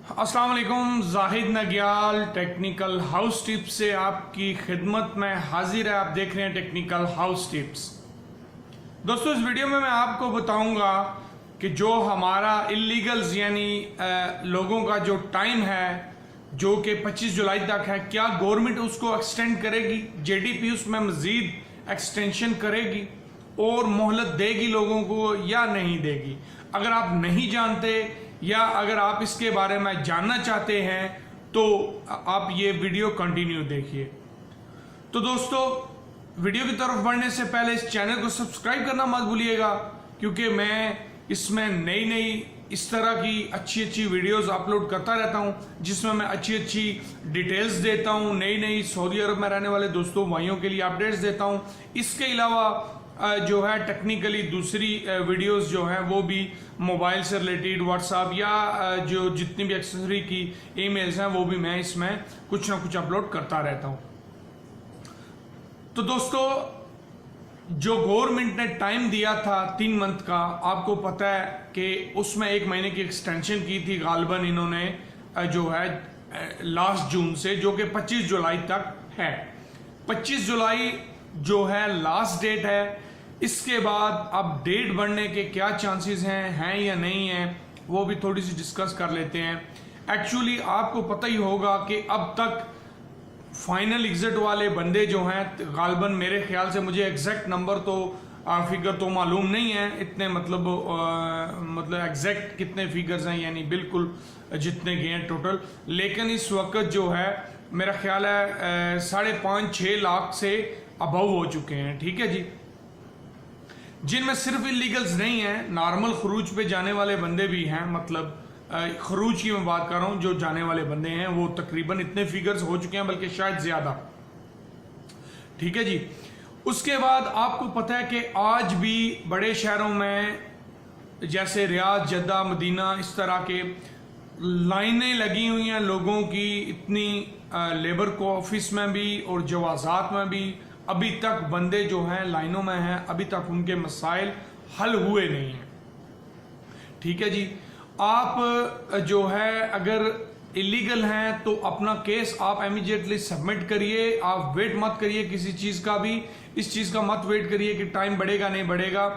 अस्सलाम वालेकुम, Zahid नग्याल technical house tips से आपकी खिदमत में हाजिर है। आप देख रहे हैं टेक्निकल हाउस टिप्स। दोस्तों, इस वीडियो में मैं आपको बताऊंगा कि जो हमारा इलीगल्स यानी लोगों का जो टाइम है जो कि 25 जुलाई तक है, क्या गवर्नमेंट उसको एक्सटेंड करेगी, जेडीपी उसमें मजीद एक्सटेंशन करेगी और मोहलत देगी लोगों को या नहीं देगी। अगर आप नहीं जानते या अगर आप इसके बारे में जानना चाहते हैं तो आप ये वीडियो कंटिन्यू देखिए। तो दोस्तों, वीडियो की तरफ बढ़ने से पहले इस चैनल को सब्सक्राइब करना मत भूलिएगा, क्योंकि मैं इसमें नई इस तरह की अच्छी वीडियोस अपलोड करता रहता हूं, जिसमें मैं अच्छी डिटेल्स देता हूं, नई सऊदी अरब में रहने वाले दोस्तों भाइयों के लिए अपडेट्स देता हूं। इसके अलावा जो है टेक्निकली दूसरी वीडियोस जो हैं वो भी मोबाइल से रिलेटेड, व्हाट्सएप या जो जितनी भी एक्सेसरी की ईमेल्स हैं वो भी मैं इसमें कुछ ना कुछ अपलोड करता रहता हूं। तो दोस्तों, जो गवर्नमेंट ने टाइम दिया था 3 मंथ का, आपको पता है कि उसमें 1 महीने की एक्सटेंशन की थी गालबन इन्होंने जो है लास्ट जून से, जो कि 25 जुलाई तक है। 25 जुलाई जो है लास्ट डेट है। इसके बाद अब डेट बढ़ने के क्या चांसेस हैं या नहीं हैं, वो भी थोड़ी सी डिस्कस कर लेते हैं। एक्चुअली आपको पता ही होगा कि अब तक फाइनल एग्जिट वाले बंदे जो हैं गालबन, मेरे ख्याल से, मुझे एग्जैक्ट नंबर तो फिगर तो मालूम नहीं है इतने, मतलब एग्जैक्ट कितने फिगर्स हैं, यानी बिल्कुल जितने गए हैं टोटल, लेकिन इस वक्त जो है मेरा ख्याल है 5.5-6 लाख से अबव हो चुके हैं। ठीक है जी, जिनमें सिर्फ इलीगल्स नहीं हैं, नॉर्मल खरूज पे जाने वाले बंदे भी हैं। मतलब खरूज की मैं बात कर रहा हूं, जो जाने वाले बंदे हैं वो तकरीबन इतने फिगर्स हो चुके हैं, बल्कि शायद ज्यादा। ठीक है जी। उसके बाद आपको पता है कि आज भी बड़े शहरों में जैसे रियाद, जद्दा, मदीना, इस तरह के लाइनें लगी हुई हैं लोगों की इतनी, लेबर को ऑफिस में भी और जवाजात में भी अभी तक बंदे जो हैं लाइनों में हैं, अभी तक उनके मसाइल हल हुए नहीं हैं। ठीक है जी। आप जो है अगर इलीगल हैं तो अपना केस आप इमीडिएटली सबमिट करिए। आप वेट मत करिए किसी चीज का भी, इस चीज का मत वेट करिए कि टाइम बढ़ेगा नहीं बढ़ेगा।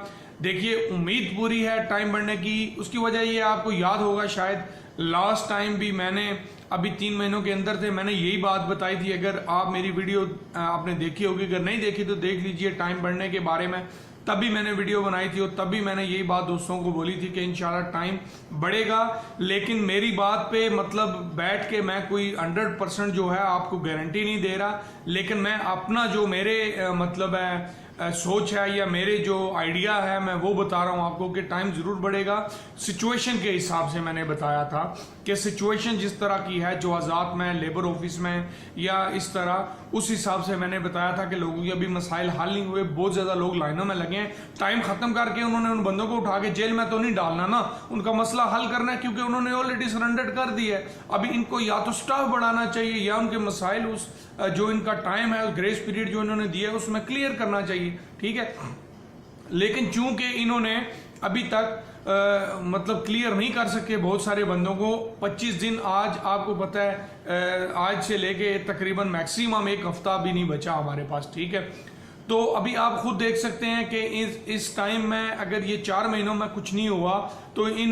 देखिए, उम्मीद पूरी है टाइम बढ़ने की। उसकी वजह ये आपको याद होगा, शायद लास्ट टाइम भी मैंने अभी 3 महीनों के अंदर थे, मैंने यही बात बताई थी। अगर आप मेरी वीडियो आपने देखी होगी, अगर नहीं देखी तो देख लीजिए टाइम बढ़ने के बारे में। तभी मैंने वीडियो बनाई थी और तभी मैंने यही बात दोस्तों को बोली थी कि इंशाल्लाह टाइम बढ़ेगा। लेकिन मेरी बात पे मतलब बैठ के मैं कोई 100% जो है आपको गारंटी नहीं दे रहा, लेकिन मैं अपना जो मेरे मतलब है सोच है या मेरे जो आइडिया है मैं वो बता रहा हूं आपको कि टाइम जरूर बढ़ेगा। सिचुएशन के हिसाब से मैंने बताया था कि सिचुएशन जिस तरह की है जो आजाद में, लेबर ऑफिस में या इस तरह, उस हिसाब से मैंने बताया था कि लोगों के अभी मसाइल हल नहीं हुए, बहुत ज्यादा लोग लाइनों में लगे हैं। टाइम खत्म करके उन्होंने उन बंदों को उठा के जेल में तो नहीं डालना ना, उनका मसला हल करना है, क्योंकि उन्होंने ऑलरेडी सरेंडर कर दिया है। अभी इनको या तो स्टाफ बढ़ाना चाहिए या उनके मसाइल उस जो इनका टाइम है, ग्रेस पीरियड जो इन्होंने दिया है उसमें क्लियर करना चाहिए। ठीक है, लेकिन चूंकि इन्होंने अभी तक मतलब क्लियर नहीं कर सके बहुत सारे बंदों को, 25 दिन, आज आपको पता है आज से लेके तकरीबन मैक्सिमम 1 हफ्ता भी नहीं बचा हमारे पास। ठीक है, तो अभी आप खुद देख सकते हैं कि इस टाइम में अगर ये 4 महीनों में कुछ नहीं हुआ तो इन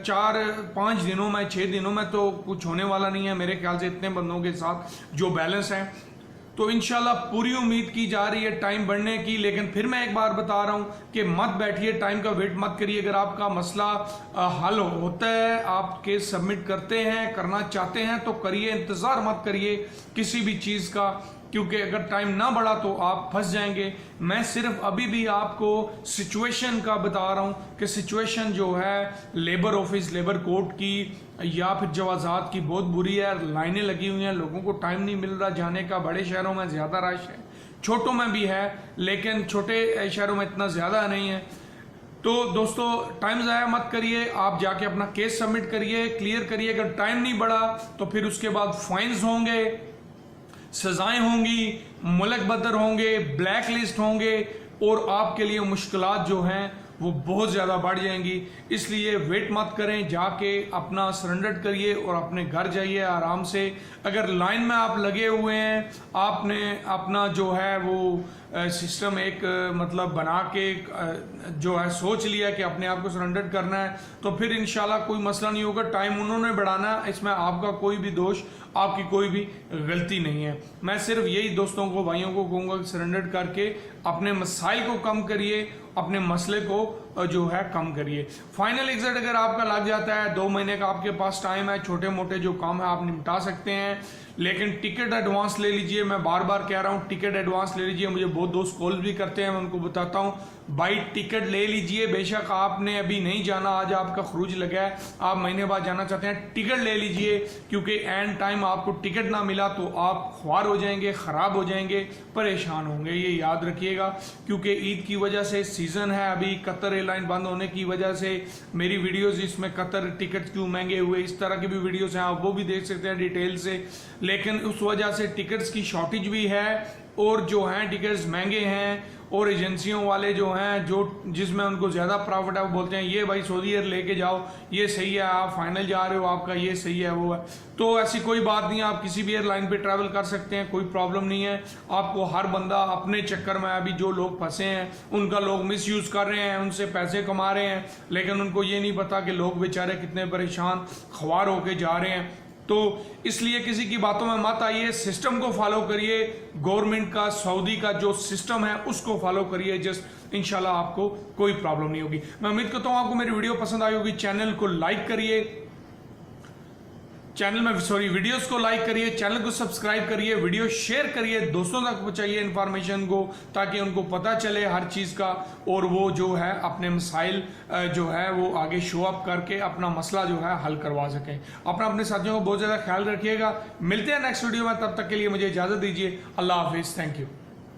4-5 दिनों में, 6 दिनों में तो कुछ होने वाला नहीं है मेरे ख्याल से, इतने बंदों के साथ जो बैलेंस है। तो इंशाल्लाह पूरी उम्मीद की जा रही है टाइम बढ़ने की। लेकिन फिर मैं एक बार बता रहा हूं कि मत बैठिए, टाइम का वेट मत करिए। अगर आपका मसला हल होता है, आप केस सबमिट करते हैं, करना चाहते हैं तो करिए, इंतजार मत करिए किसी भी चीज का, क्योंकि अगर टाइम ना बढ़ा तो आप फंस जाएंगे। मैं सिर्फ अभी भी आपको सिचुएशन का बता रहा हूं कि सिचुएशन जो है लेबर ऑफिस, लेबर कोर्ट की या फिर जवाजात की बहुत बुरी है। लाइनें लगी हुई हैं, लोगों को टाइम नहीं मिल रहा जाने का। बड़े शहरों में ज्यादा रश है, छोटों में भी है, लेकिन छोटे शहरों में इतना ज्यादा नहीं है। तो दोस्तों, टाइम ज़ाया मत करिए, आप जाके अपना केस सबमिट करिए, क्लियर करिए। अगर टाइम नहीं बढ़ा तो फिर उसके बाद फाइन्स होंगे, सजाएं होंगी, मुल्क बदर होंगे, ब्लैक लिस्ट होंगे और आपके लिए मुश्किलात जो हैं वो बहुत ज़्यादा बढ़ जाएंगी। इसलिए वेट मत करें, जाके अपना सरेंडर करिए और अपने घर जाइए आराम से। अगर लाइन में आप लगे हुए हैं, आपने अपना जो है वो सिस्टम एक मतलब बना के जो है सोच लिया कि अपने आप को सरेंडर करना है, तो फिर इंशाल्लाह कोई मसला नहीं होगा। टाइम उन्होंने बढ़ाना है, इसमें आपका कोई भी दोष, आपकी कोई भी गलती नहीं है। मैं सिर्फ यही दोस्तों को, भाइयों को कहूँगा कि सरेंडर करके अपने मसाइल को कम करिए, अपने मसले को जो है कम करिए। फाइनल एग्जिट अगर आपका लग जाता है, 2 महीने का आपके पास टाइम है, छोटे मोटे जो काम है आप निपटा सकते हैं, लेकिन टिकट एडवांस ले लीजिए। मैं बार बार कह रहा हूँ टिकट एडवांस ले लीजिए। मुझे बहुत दोस्त कॉल भी करते हैं, मैं उनको बताता हूँ भाई टिकट ले लीजिए। बेशक आपने अभी नहीं जाना, आज आपका खरूज लगा है, आप महीने बाद जाना चाहते हैं, टिकट ले लीजिए, क्योंकि एंड टाइम आपको टिकट ना मिला तो आप ख्वार हो जाएंगे, खराब हो जाएंगे, परेशान होंगे। ये याद रखिएगा, क्योंकि ईद की वजह से सीजन है, अभी कतर एयरलाइन बंद होने की वजह से मेरी वीडियोस इसमें कतर टिकट क्यों महंगे हुए, इस तरह की भी वीडियोस हैं, आप वो भी देख सकते हैं डिटेल से। लेकिन उस वजह से टिकट्स की शॉर्टेज भी है और जो हैं टिकट्स महंगे हैं, और एजेंसियों वाले जो हैं जो जिसमें उनको ज़्यादा प्रॉफिट है वो बोलते हैं ये भाई सऊदी एयर लेके जाओ, ये सही है, आप फाइनल जा रहे हो, आपका ये सही है, वो है। तो ऐसी कोई बात नहीं है, आप किसी भी एयरलाइन पे ट्रैवल कर सकते हैं, कोई प्रॉब्लम नहीं है आपको। हर बंदा अपने चक्कर में, अभी जो लोग फंसे हैं उनका लोग मिस यूज़ कर रहे हैं, उनसे पैसे कमा रहे हैं, लेकिन उनको ये नहीं पता कि लोग बेचारे कितने परेशान ख्वार होके जा रहे हैं। तो इसलिए किसी की बातों में मत आइए, सिस्टम को फॉलो करिए, गवर्नमेंट का, सऊदी का जो सिस्टम है उसको फॉलो करिए, जस्ट इंशाल्लाह आपको कोई प्रॉब्लम नहीं होगी। मैं उम्मीद करता हूं आपको मेरी वीडियो पसंद आई होगी। चैनल को लाइक करिए, वीडियोस को लाइक करिए, चैनल को सब्सक्राइब करिए, वीडियो शेयर करिए, दोस्तों तक पहुंचाइए इन्फॉर्मेशन को, ताकि उनको पता चले हर चीज़ का, और वो जो है अपने मसाइल जो है वो आगे शो अप करके अपना मसला जो है हल करवा सकें। अपने साथियों को बहुत ज़्यादा ख्याल रखिएगा। मिलते हैं नेक्स्ट वीडियो में, तब तक के लिए मुझे इजाज़त दीजिए। अल्लाह हाफिज़, थैंक यू।